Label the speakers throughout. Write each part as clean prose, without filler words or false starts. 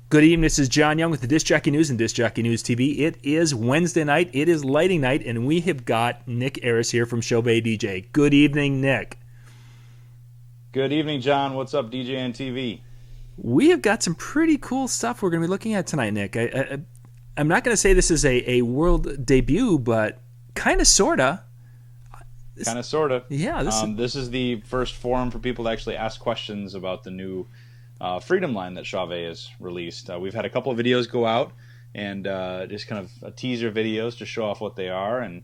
Speaker 1: Good evening. This is John Young with the Disc Jockey News and Disc Jockey News TV. It is Wednesday night. It is lighting night, and we have got Nick Airriess here from Chauvet DJ. Good evening, Nick.
Speaker 2: Good evening, John. What's up, DJNTV?
Speaker 1: We have got some pretty cool stuff we're going to be looking at tonight, Nick. I'm not going to say this is a world debut, but kind of, sort of.
Speaker 2: Kind of, sort of.
Speaker 1: Yeah.
Speaker 2: This is the first forum for people to actually ask questions about the new Freedom line that Chauvet has released. We've had a couple of videos go out, and just kind of teaser videos to show off what they are, and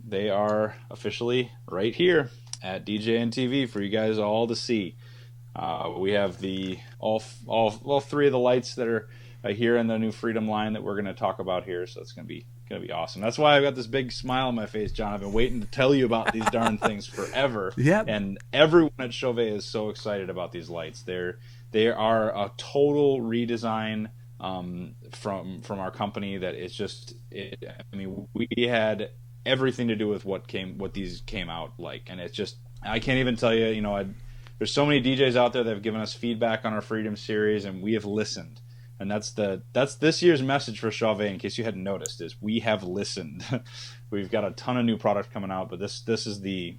Speaker 2: they are officially right here at DJNTV for you guys all to see. We have all three of the lights that are here in the new Freedom line that we're going to talk about here, so it's going to be awesome. That's why I've got this big smile on my face, John. I've been waiting to tell you about these darn things forever.
Speaker 1: Yep.
Speaker 2: And everyone at Chauvet is so excited about these lights. They are a total redesign from our company that it's just I mean, we had everything to do with what these came out like, and it's just, I can't even tell you, there's so many DJs out there that have given us feedback on our Freedom series, and we have listened. And that's this year's message for Chauvet, in case you hadn't noticed, is we have listened. We've got a ton of new product coming out, but this is the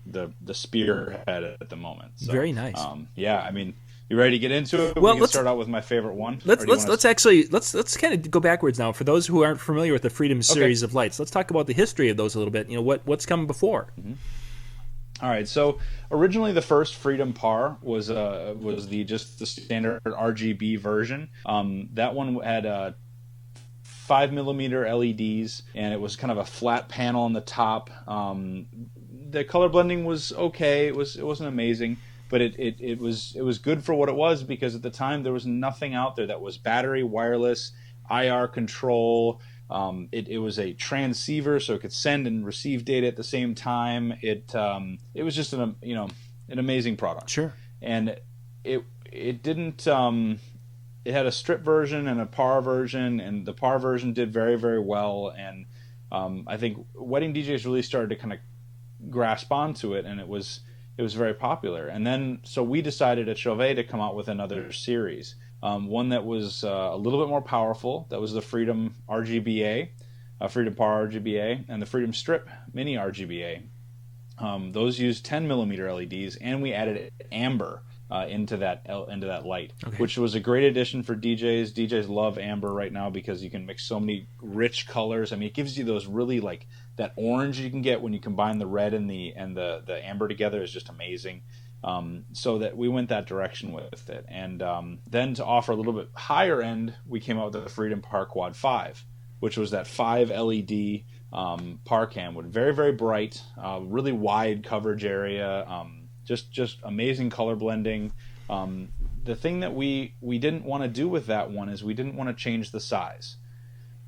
Speaker 2: spearhead at the moment. So,
Speaker 1: very nice.
Speaker 2: Yeah, I mean, you ready to get into it?
Speaker 1: Well,
Speaker 2: we can start out with my favorite one.
Speaker 1: Let's kind of go backwards now. For those who aren't familiar with the Freedom series of lights, let's talk about the history of those a little bit. What's come before.
Speaker 2: Mm-hmm. All right, so originally the first Freedom Par was just the standard RGB version. That one had 5mm LEDs, and it was kind of a flat panel on the top. The color blending was okay. It wasn't amazing, but it was good for what it was, because at the time there was nothing out there that was battery, wireless, IR control. It was a transceiver, so it could send and receive data at the same time. It was just an amazing product.
Speaker 1: Sure.
Speaker 2: And it didn't. It had a strip version and a par version, and the par version did very, very well. And I think wedding DJs really started to kind of grasp onto it, and it was very popular. And then so we decided at Chauvet to come out with another series. One that was a little bit more powerful. That was the Freedom RGBA, Freedom Par RGBA, and the Freedom Strip Mini RGBA. Those used 10mm LEDs, and we added amber into that light, which was a great addition for DJs. DJs love amber right now because you can mix so many rich colors. I mean, it gives you those really, like, that orange you can get when you combine the red and the amber together is just amazing. So that we went that direction with it. And then to offer a little bit higher end, we came out with the Freedom Par Quad 5, which was that 5 LED par cam with very, very bright, really wide coverage area, just amazing color blending. The thing that we didn't want to do with that one is we didn't want to change the size,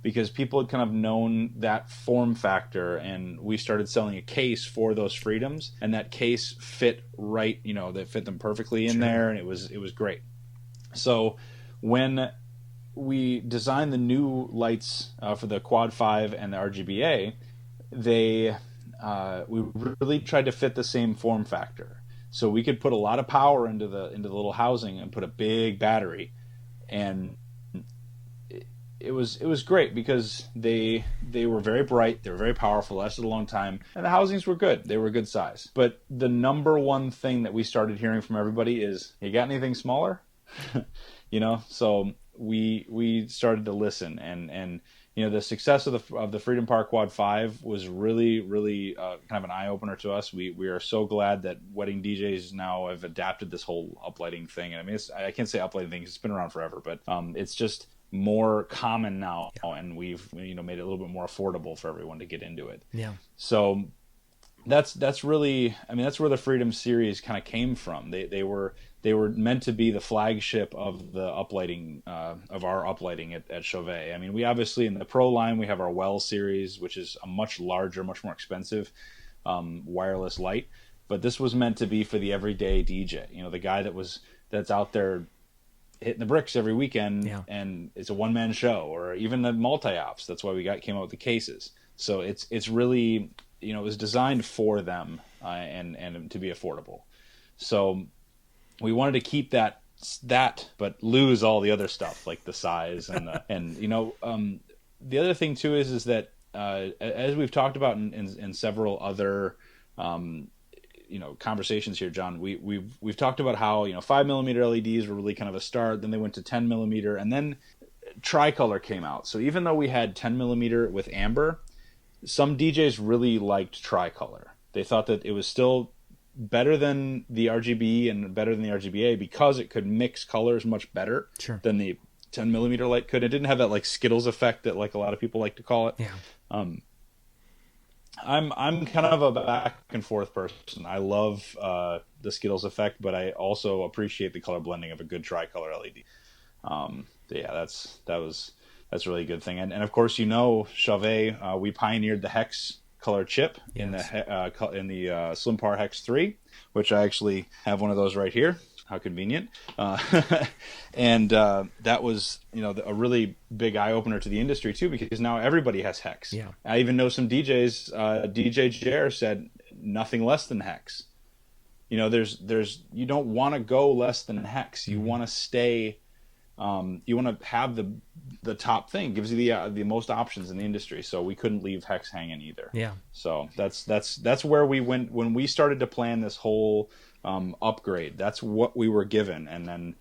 Speaker 2: because people had kind of known that form factor, and we started selling a case for those Freedoms, and that case fit right, they fit them perfectly in there, and it was great. So when we designed the new lights for the Quad 5 and the RGBA, we really tried to fit the same form factor. So we could put a lot of power into the little housing and put a big battery, and it was great because they were very bright, they were very powerful, lasted a long time, and the housings were good. They were good size. But the number one thing that we started hearing from everybody is, you got anything smaller? So we started to listen, and the success of the Freedom Par Quad 5 was really, really kind of an eye-opener to us. We are so glad that wedding DJs now have adapted this whole uplighting thing. And I mean, I can't say uplighting thing, 'cause it's been around forever, but it's just more common now, and we've made it a little bit more affordable for everyone to get into it.
Speaker 1: Yeah.
Speaker 2: So that's really, I mean, that's where the Freedom series kind of came from. They were meant to be the flagship of the uplighting, of our uplighting at Chauvet. I mean, we obviously, in the Pro line, we have our Well series, which is a much larger, much more expensive wireless light. But this was meant to be for the everyday DJ. The guy that's out there hitting the bricks every weekend, and it's a one-man show, or even the multi-ops. That's why came out with the cases. So it's really, it was designed for them, and to be affordable. So we wanted to keep that that, but lose all the other stuff like the size and and the other thing too is that as we've talked about in several other conversations here, John, we've talked about how 5mm LEDs were really kind of a start. Then they went to 10mm, and then tricolor came out. So even though we had 10mm with amber, some DJs really liked tricolor. They thought that it was still better than the RGB and better than the RGBA because it could mix colors much better than the 10mm light could. It didn't have that like Skittles effect that like a lot of people like to call it.
Speaker 1: Yeah.
Speaker 2: I'm kind of a back and forth person. I love the Skittles effect, but I also appreciate the color blending of a good tricolor LED. Yeah, that's a really good thing. And of course, Chauvet, we pioneered the hex color chip in the Slim Par Hex 3, which I actually have one of those right here. How convenient. And that was, a really big eye opener to the industry too, because now everybody has hex.
Speaker 1: Yeah.
Speaker 2: I even know some DJs, DJ Jer said nothing less than hex. There's you don't want to go less than hex. You want to stay, you want to have the top thing. It gives you the most options in the industry. So we couldn't leave hex hanging either.
Speaker 1: Yeah.
Speaker 2: So that's where we went when we started to plan this whole upgrade. That's what we were given, and then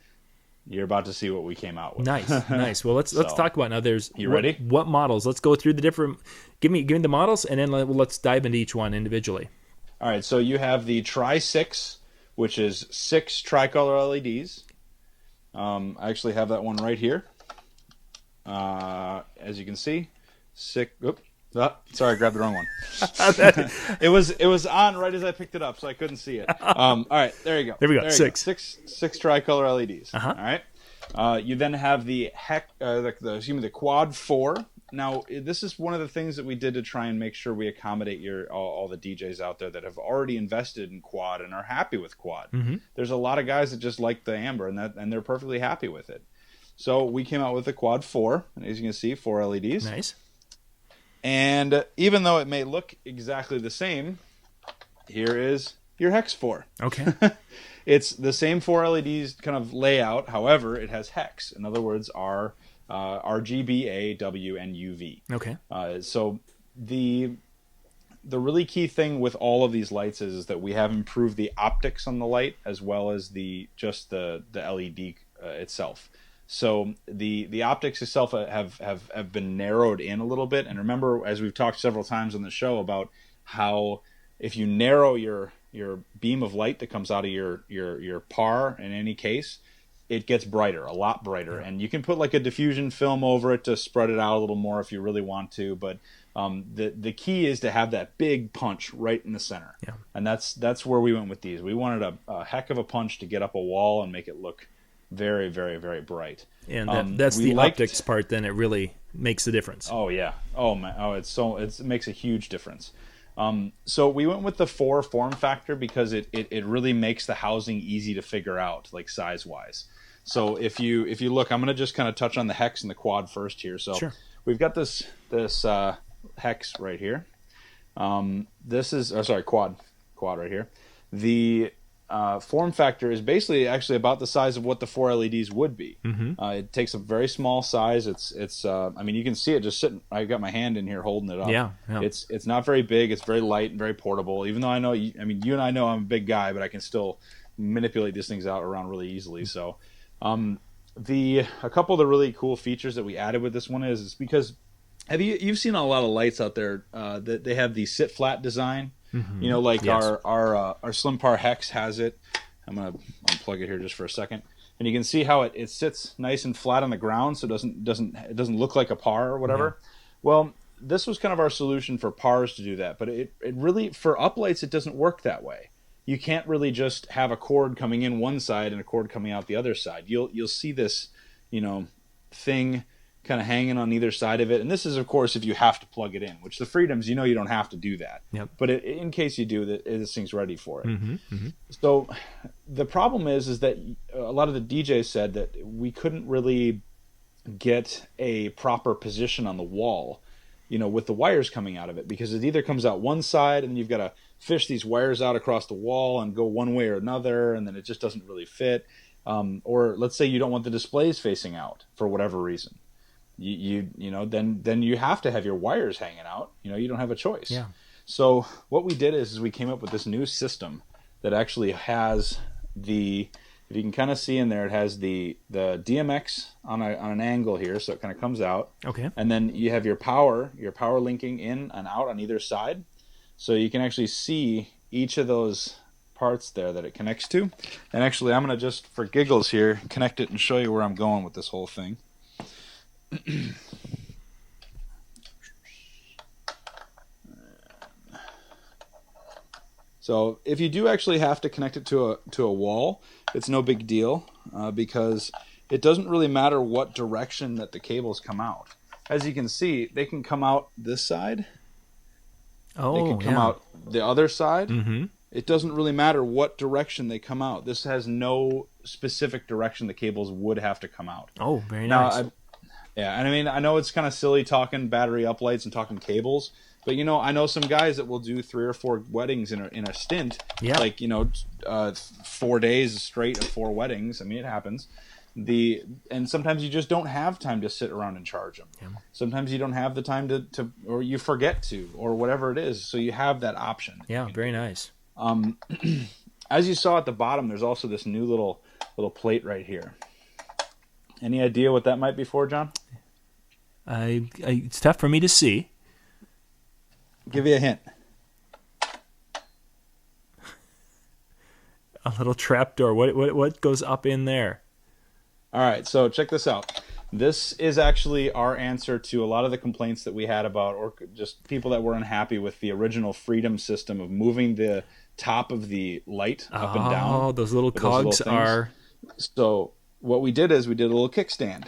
Speaker 2: you're about to see what we came out with.
Speaker 1: Nice. Well, let's talk about now.
Speaker 2: You ready?
Speaker 1: What models? Let's go through the different. Give me the models, and then let's dive into each one individually.
Speaker 2: All right. So you have the Tri 6, which is 6 tricolor LEDs. I actually have that one right here. As you can see, 6. Oops. Sorry, I grabbed the wrong one. It was on right as I picked it up, so I couldn't see it. All right, there you go.
Speaker 1: There we go.
Speaker 2: 6 tricolor LEDs.
Speaker 1: Uh-huh.
Speaker 2: All right. You then have the Quad 4. Now, this is one of the things that we did to try and make sure we accommodate all the DJs out there that have already invested in Quad and are happy with Quad.
Speaker 1: Mm-hmm.
Speaker 2: There's a lot of guys that just like the amber and they're perfectly happy with it. So we came out with the Quad 4, and as you can see, 4 LEDs.
Speaker 1: Nice.
Speaker 2: And even though it may look exactly the same, here is your Hex 4.
Speaker 1: Okay.
Speaker 2: It's the same 4 LEDs kind of layout. However, it has Hex. In other words, RGB, A, W, and UV.
Speaker 1: Okay.
Speaker 2: So the really key thing with all of these lights is that we have improved the optics on the light as well as the LED itself. So the optics itself have been narrowed in a little bit. And remember, as we've talked several times on the show about how if you narrow your beam of light that comes out of your par in any case, it gets brighter, a lot brighter. Yeah. And you can put like a diffusion film over it to spread it out a little more if you really want to. But the key is to have that big punch right in the center.
Speaker 1: Yeah.
Speaker 2: And that's where we went with these. We wanted a heck of a punch to get up a wall and make it look very, very, very bright.
Speaker 1: And that's the optics part. Then it really makes a difference.
Speaker 2: Oh yeah. Oh man. Oh, it makes a huge difference. So we went with the 4 form factor because it really makes the housing easy to figure out, like size wise. So if you look, I'm going to just kind of touch on the Hex and the Quad first here. So
Speaker 1: sure.
Speaker 2: We've got this Hex right here. This is Quad right here. The form factor is basically actually about the size of what the 4 LEDs would be.
Speaker 1: Mm-hmm.
Speaker 2: It takes a very small size. It's I mean, you can see it just sitting. I've got my hand in here holding it up.
Speaker 1: Yeah.
Speaker 2: It's not very big. It's very light and very portable. Even though I know, you and I know I'm a big guy, but I can still manipulate these things out around really easily. So, a couple of the really cool features that we added with this one is because you've seen a lot of lights out there that they have the sit flat design.
Speaker 1: Mm-hmm.
Speaker 2: Yes. Our Slim Par Hex has it. I'm gonna unplug it here just for a second, and you can see how it sits nice and flat on the ground, so it doesn't look like a par or whatever. Mm-hmm. Well, this was kind of our solution for pars to do that, but it really for uplights it doesn't work that way. You can't really just have a cord coming in one side and a cord coming out the other side. You'll see this, thing kind of hanging on either side of it. And this is, of course, if you have to plug it in, which the Freedoms, you don't have to do that.
Speaker 1: Yep.
Speaker 2: But in case you do, this thing's ready for it.
Speaker 1: Mm-hmm. Mm-hmm.
Speaker 2: So the problem is that a lot of the DJs said that we couldn't really get a proper position on the wall, with the wires coming out of it, because it either comes out one side and then you've got to fish these wires out across the wall and go one way or another, and then it just doesn't really fit. or let's say you don't want the displays facing out for whatever reason. Then you have to have your wires hanging out. You don't have a choice.
Speaker 1: Yeah.
Speaker 2: So what we did is we came up with this new system that actually has if you can kind of see in there, it has the DMX on an angle here, so it kind of comes out.
Speaker 1: Okay.
Speaker 2: And then you have your power linking in and out on either side. So you can actually see each of those parts there that it connects to. And actually, I'm going to just, for giggles here, connect it and show you where I'm going with this whole thing. So if you do actually have to connect it to a wall, it's no big deal because it doesn't really matter what direction that the cables come out. As you can see, they can come out this side.
Speaker 1: Oh,
Speaker 2: they can come out the other side.
Speaker 1: Mm-hmm.
Speaker 2: It doesn't really matter what direction they come out. This has no specific direction the cables would have to come out.
Speaker 1: Oh, very nice.
Speaker 2: And I mean, I know it's kind of silly talking battery uplights and talking cables, but I know some guys that will do 3 or 4 weddings in a stint.
Speaker 1: Yeah.
Speaker 2: Like 4 days straight of 4 weddings. I mean, it happens. And sometimes you just don't have time to sit around and charge them.
Speaker 1: Yeah.
Speaker 2: Sometimes you don't have the time to or you forget to, or whatever it is. So you have that option.
Speaker 1: Yeah, very nice.
Speaker 2: As you saw at the bottom, there's also this new little plate right here. Any idea what that might be for, John?
Speaker 1: It's tough for me to see.
Speaker 2: Give you a hint.
Speaker 1: A little trapdoor. What goes up in there?
Speaker 2: All right, so check this out. This is actually our answer to a lot of the complaints that we had about, or just people that were unhappy with the original Freedom system of moving the top of the light up and down.
Speaker 1: Oh, those little cogs are...
Speaker 2: So what we did is we did a little kickstand.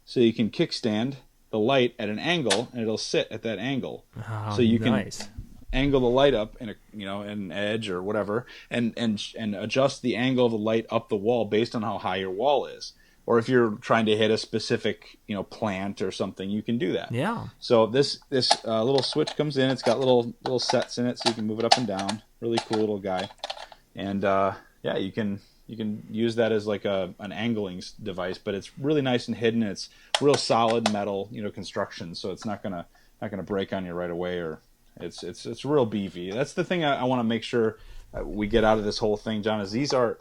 Speaker 2: So you can kickstand the light at an angle, and it'll sit at that angle.
Speaker 1: Oh,
Speaker 2: so you
Speaker 1: nice.
Speaker 2: can angle the light up in an edge or whatever, and adjust the angle of the light up the wall based on how high your wall is. Or if you're trying to hit a specific plant or something, you can do that.
Speaker 1: Yeah.
Speaker 2: So this little switch comes in. It's got little sets in it, so you can move it up and down. Really cool little guy. And you can use that as like an angling device, but it's really nice and hidden. It's real solid metal, construction, so it's not gonna break on you right away, or it's real beefy. That's the thing I want to make sure we get out of this whole thing, John. Is these are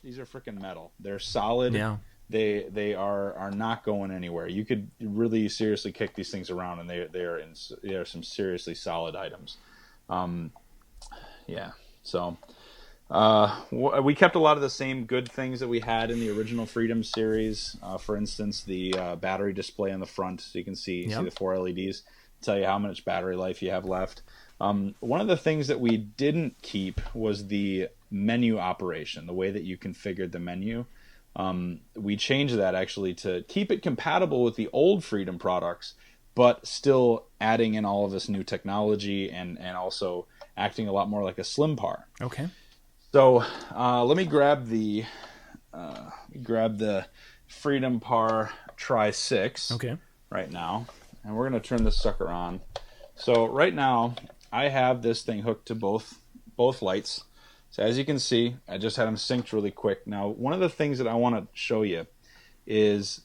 Speaker 2: freaking metal. They're solid.
Speaker 1: Yeah.
Speaker 2: They are not going anywhere. You could really seriously kick these things around, and they are some seriously solid items. So we kept a lot of the same good things that we had in the original Freedom series. For instance, the battery display on the front, so you can see the 4 LEDs, tell you how much battery life you have left. One of the things that we didn't keep was the menu operation, the way that you configured the menu. We changed that actually to keep it compatible with the old Freedom products, but still adding in all of this new technology and also acting a lot more like a slim par.
Speaker 1: Okay.
Speaker 2: So let me grab the Freedom Par Tri 6 right now, and we're going to turn this sucker on. So right now I have this thing hooked to both lights. So as you can see, I just had them synced really quick. Now, one of the things that I want to show you is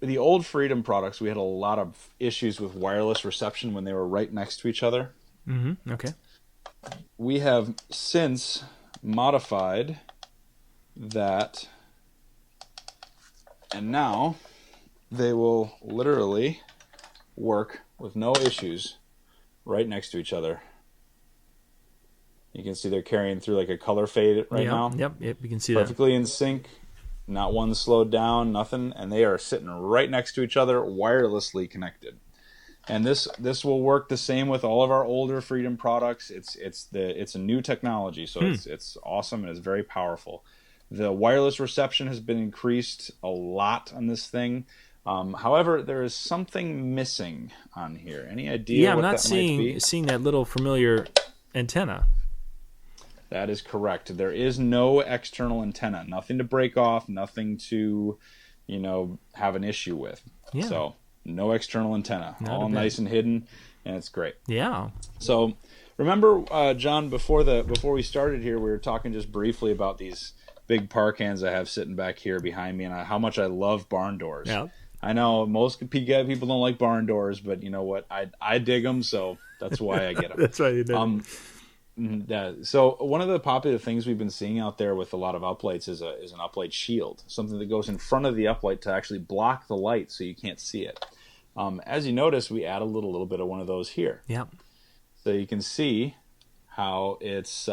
Speaker 2: the old Freedom products. We had a lot of issues with wireless reception when they were right next to each other.
Speaker 1: Mm-hmm. Okay.
Speaker 2: We have since modified that, and now they will literally work with no issues right next to each other. You can see they're carrying through like a color fade right now.
Speaker 1: Yep, you can see
Speaker 2: perfectly in sync. Not one slowed down, nothing, and they are sitting right next to each other, wirelessly connected. And this will work the same with all of our older Freedom products. It's a new technology, so it's awesome and it's very powerful. The wireless reception has been increased a lot on this thing. However, there is something missing on here. Any idea what that might be?
Speaker 1: I'm not seeing that little familiar antenna.
Speaker 2: That is correct. There is no external antenna. Nothing to break off, nothing to, have an issue with.
Speaker 1: Yeah.
Speaker 2: So, no external antenna. All nice and hidden, and it's great.
Speaker 1: Yeah.
Speaker 2: So, remember, John, before we started here, we were talking just briefly about these big par cans I have sitting back here behind me, and how much I love barn doors.
Speaker 1: Yeah.
Speaker 2: I know most people don't like barn doors, but you know what? I dig them, so that's why I get them.
Speaker 1: That's right. You did.
Speaker 2: Yeah. So one of the popular things we've been seeing out there with a lot of uplights is an uplight shield, something that goes in front of the uplight to actually block the light so you can't see it. As you notice, we add a little bit of one of those here.
Speaker 1: Yeah.
Speaker 2: So you can see how it's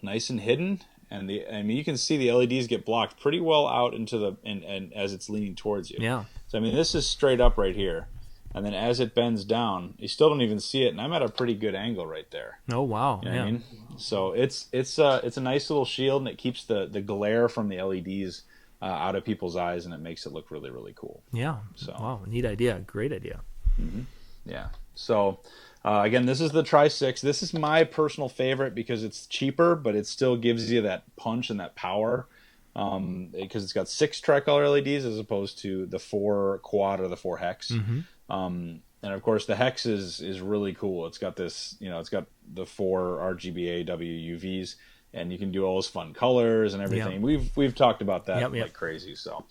Speaker 2: nice and hidden, and you can see the LEDs get blocked pretty well out into the and as it's leaning towards you.
Speaker 1: Yeah.
Speaker 2: So this is straight up right here. And then as it bends down, you still don't even see it, and I'm at a pretty good angle right there.
Speaker 1: Oh wow!
Speaker 2: You know what I mean? So it's a nice little shield, and it keeps the glare from the LEDs out of people's eyes, and it makes it look really, really cool.
Speaker 1: Yeah. So wow, neat idea, great idea.
Speaker 2: Mm-hmm. Yeah. So again, this is the Tri-6. This is my personal favorite because it's cheaper, but it still gives you that punch and that power. Because it's got 6 tricolor LEDs as opposed to the 4 quad or the 4 hex.
Speaker 1: Mm-hmm.
Speaker 2: And of course the hex is really cool. It's got this, it's got the 4 RGBA UVs, and you can do all those fun colors and everything. Yep. We've talked about that like crazy. So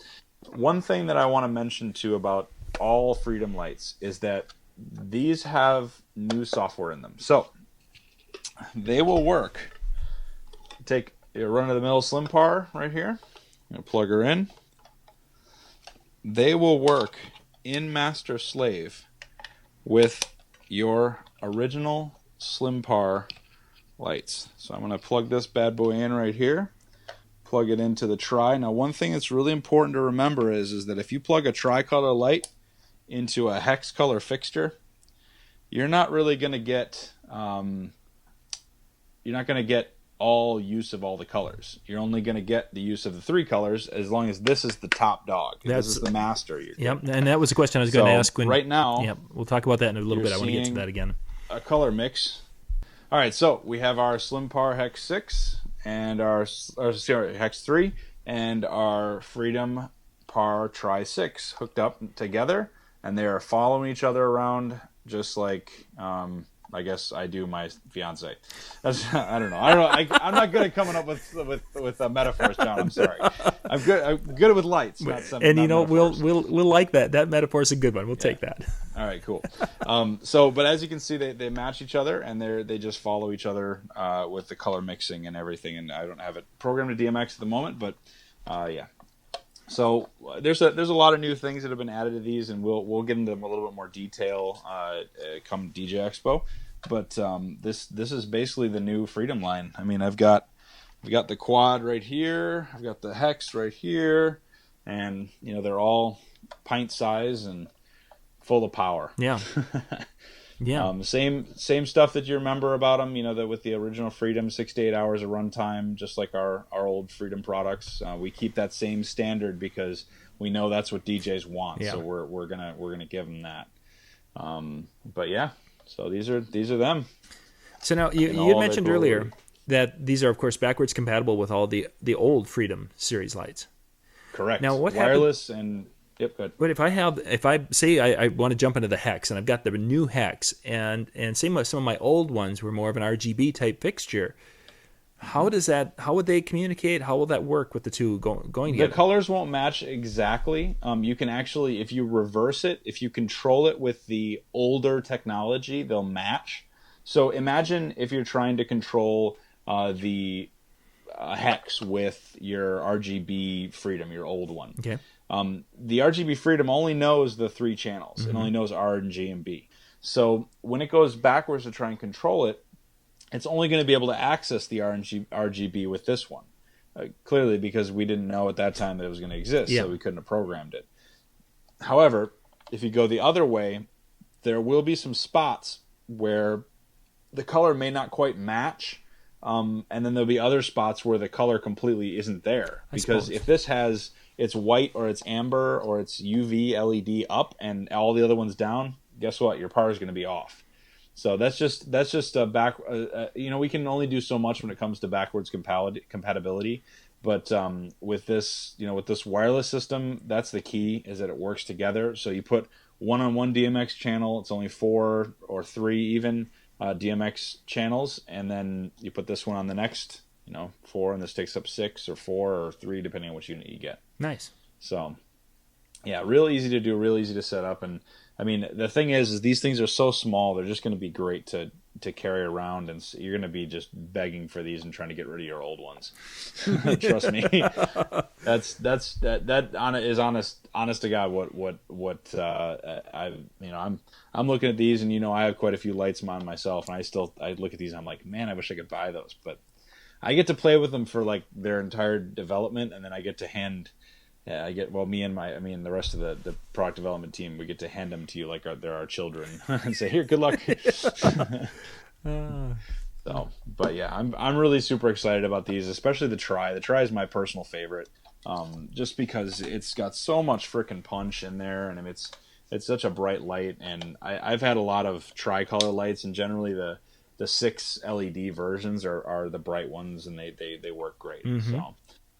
Speaker 2: one thing that I want to mention too about all Freedom lights is that these have new software in them. So they will work. Take your run-of-the-mill Slim Par right here. I'm going to plug her in. They will work in Master Slave with your original Slim Par lights. So I'm going to plug this bad boy in right here. Plug it into the Tri. Now, one thing that's really important to remember is that if you plug a tricolor light into a hex color fixture, you're not really going to get all use of all the colors. You're only going to get the use of the 3 colors as long as this is the top dog. This is the master.
Speaker 1: Yep, and that was a question I was going to ask.
Speaker 2: Right now,
Speaker 1: yep, we'll talk about that in a little bit. I want to get to that again.
Speaker 2: A color mix. All right, so we have our Slim Par Hex 6 and our Hex 3 and our Freedom Par Tri-6 hooked up together, and they are following each other around just like I guess I do my fiance. I don't know. I'm not good at coming up with metaphors, John. I'm sorry. I'm good with lights.
Speaker 1: We'll like that. That metaphor is a good one. We'll take that.
Speaker 2: All right, cool. But as you can see, they match each other, and they just follow each other with the color mixing and everything. And I don't have it programmed to DMX at the moment, but yeah. So there's a lot of new things that have been added to these, and we'll get into them a little bit more detail come DJ Expo. But this is basically the new Freedom line. I mean, I've got the quad right here, I've got the hex right here, and they're all pint size and full of power.
Speaker 1: Yeah. Yeah.
Speaker 2: Same stuff that you remember about them. That with the original Freedom, 6 to 8 hours of runtime, just like our old Freedom products. We keep that same standard because we know that's what DJs want. Yeah. So we're gonna give them that. But yeah. So these are them. So now you had mentioned earlier
Speaker 1: that these are of course backwards compatible with all the old Freedom series lights.
Speaker 2: Correct.
Speaker 1: Now what
Speaker 2: wireless and yep, good.
Speaker 1: But if I say I want to jump into the hex and I've got the new hex and some of my old ones were more of an RGB type fixture, how would they communicate? How will that work with the two going together?
Speaker 2: The colors won't match exactly. You can actually, if you reverse it, if you control it with the older technology, they'll match. So imagine if you're trying to control the hex with your RGB Freedom, your old one.
Speaker 1: Okay.
Speaker 2: The RGB Freedom only knows the 3 channels. Mm-hmm. It only knows R and G and B. So when it goes backwards to try and control it, it's only going to be able to access the RGB with this one. Clearly, because we didn't know at that time that it was going to exist, so we couldn't have programmed it. However, if you go the other way, there will be some spots where the color may not quite match, and then there'll be other spots where the color completely isn't there. Because if this has its white or its amber or its UV LED up and all the other ones down, guess what? Your par is going to be off. So that's just a back. We can only do so much when it comes to backwards compatibility. But with this, with this wireless system, that's the key, is that it works together. So you put one-on-one DMX channel, it's only 4 or 3 even DMX channels, and then you put this one on the next, 4, and this takes up 6 or 4 or 3, depending on which unit you get.
Speaker 1: Nice.
Speaker 2: So, yeah, real easy to do, real easy to set up. And I mean, the thing is these things are so small, they're just going to be great to carry around, and you're going to be just begging for these and trying to get rid of your old ones. Trust me. That is honest to God what I'm looking at these, and I have quite a few lights on myself, and I look at these and I'm like, man, I wish I could buy those, but I get to play with them for like their entire development, and then I get to me and the rest of the product development team, we get to hand them to you like they're our children and say, here, good luck. So, but yeah, I'm really super excited about these, especially the Tri. The Tri is my personal favorite, just because it's got so much freaking punch in there, and it's such a bright light. And I've had a lot of tricolor lights, and generally the 6 LED versions are the bright ones, and they work great. Mm-hmm. So.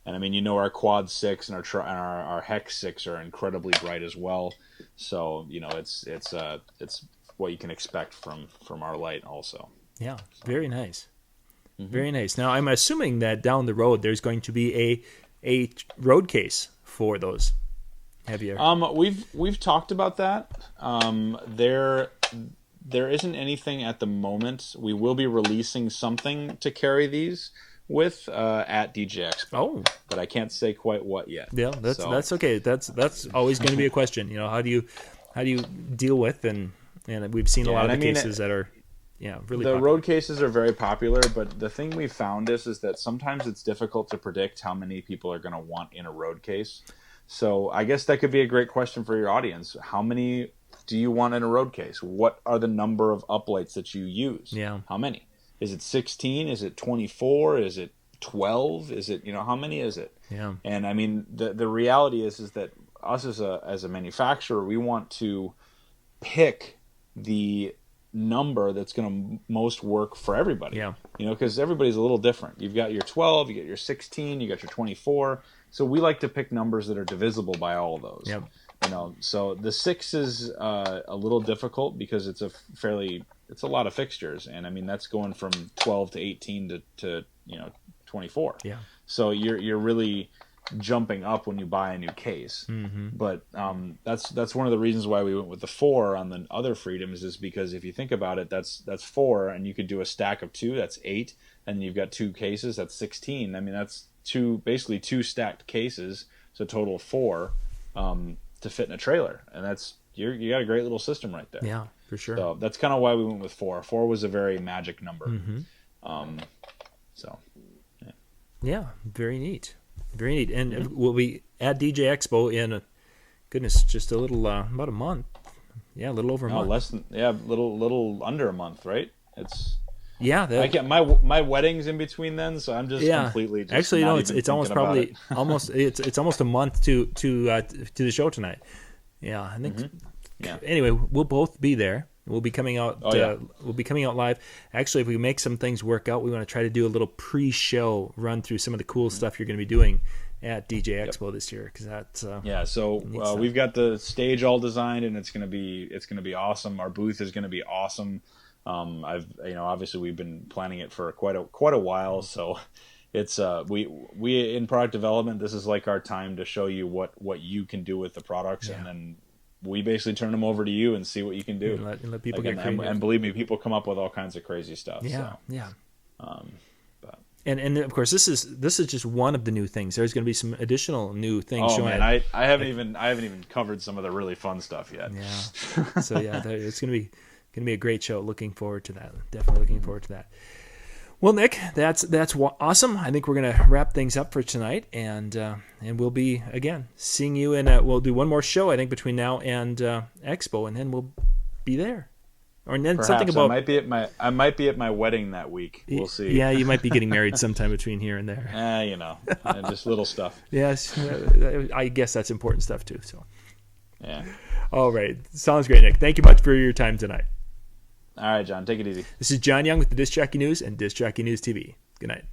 Speaker 2: And I mean, our Quad 6 and our Hex 6 are incredibly bright as well. So it's what you can expect from our light also.
Speaker 1: Yeah, very nice, very nice. Now I'm assuming that down the road there's going to be a road case for those. Have you?
Speaker 2: We've talked about that. There isn't anything at the moment. We will be releasing something to carry these with at DJ Expo, but I can't say quite what yet.
Speaker 1: Yeah, that's okay. That's always going to be a question. How do you deal with and we've seen a lot of the cases that are really
Speaker 2: the
Speaker 1: popular.
Speaker 2: Road cases are very popular, but the thing we found is that sometimes it's difficult to predict how many people are going to want in a road case. So I guess that could be a great question for your audience. How many do you want in a road case? What are the number of uplights that you use?
Speaker 1: Yeah.
Speaker 2: How many? Is it 16? Is it 24? Is it 12? Is it, how many is it?
Speaker 1: Yeah.
Speaker 2: And I mean, the reality is that us as a manufacturer, we want to pick the number that's going to most work for everybody.
Speaker 1: Yeah.
Speaker 2: Because everybody's a little different. You've got your 12, you got your 16, you got your 24. So we like to pick numbers that are divisible by all of those.
Speaker 1: Yep.
Speaker 2: So the 6 is a little difficult because it's a lot of fixtures, and I mean that's going from 12 to 18 to 24.
Speaker 1: Yeah.
Speaker 2: So you're really jumping up when you buy a new case.
Speaker 1: Mm-hmm.
Speaker 2: But that's one of the reasons why we went with the 4 on the other Freedoms, is because if you think about it, that's 4, and you could do a stack of 2, that's 8, and you've got 2 cases, that's 16. I mean that's basically 2 stacked cases, so a total of 4 to fit in a trailer, and that's you got a great little system right there.
Speaker 1: Yeah, for sure.
Speaker 2: So that's kind of why we went with 4. 4 was a very magic number.
Speaker 1: Mm-hmm.
Speaker 2: So, yeah.
Speaker 1: Yeah, very neat. Very neat. And we'll be at DJ Expo in, just a little, about a month. Yeah, a little over a month.
Speaker 2: Little under a month, right? It's...
Speaker 1: Yeah,
Speaker 2: I get my wedding's in between then, so I'm just completely just
Speaker 1: actually it's almost probably
Speaker 2: it.
Speaker 1: it's almost a month to the show tonight. Yeah, I think. Mm-hmm. Yeah. Anyway, we'll both be there. We'll be coming out. We'll be coming out live. Actually, if we make some things work out, we want to try to do a little pre-show run through some of the cool stuff you're going to be doing at DJ Expo this year, because that's
Speaker 2: So we've got the stage all designed, and it's going to be awesome. Our booth is going to be awesome. Obviously we've been planning it for quite a while, so it's we in product development, this is like our time to show you what you can do with the products, and then we basically turn them over to you and see what you can do.
Speaker 1: And let people get creative.
Speaker 2: And believe me, people come up with all kinds of crazy stuff.
Speaker 1: Yeah,
Speaker 2: so.
Speaker 1: yeah.
Speaker 2: But
Speaker 1: and of course this is just one of the new things. There's going to be some additional new things.
Speaker 2: Oh man, I haven't even covered some of the really fun stuff yet.
Speaker 1: Yeah. So it's going to be a great show. Looking forward to that. Definitely looking forward to that. Well, Nick, that's awesome. I think we're going to wrap things up for tonight, and we'll be again seeing you we'll do one more show, I think, between now and Expo, and then we'll be there. Or then
Speaker 2: perhaps.
Speaker 1: Something about
Speaker 2: I might be at my wedding that week. We'll see.
Speaker 1: Yeah, you might be getting married sometime between here and there.
Speaker 2: Just little stuff.
Speaker 1: Yes, I guess that's important stuff too. So.
Speaker 2: Yeah.
Speaker 1: All right. Sounds great, Nick. Thank you much for your time tonight.
Speaker 2: All right, John. Take it easy.
Speaker 1: This is John Young with the Disc Jockey News and Disc Jockey News TV. Good night.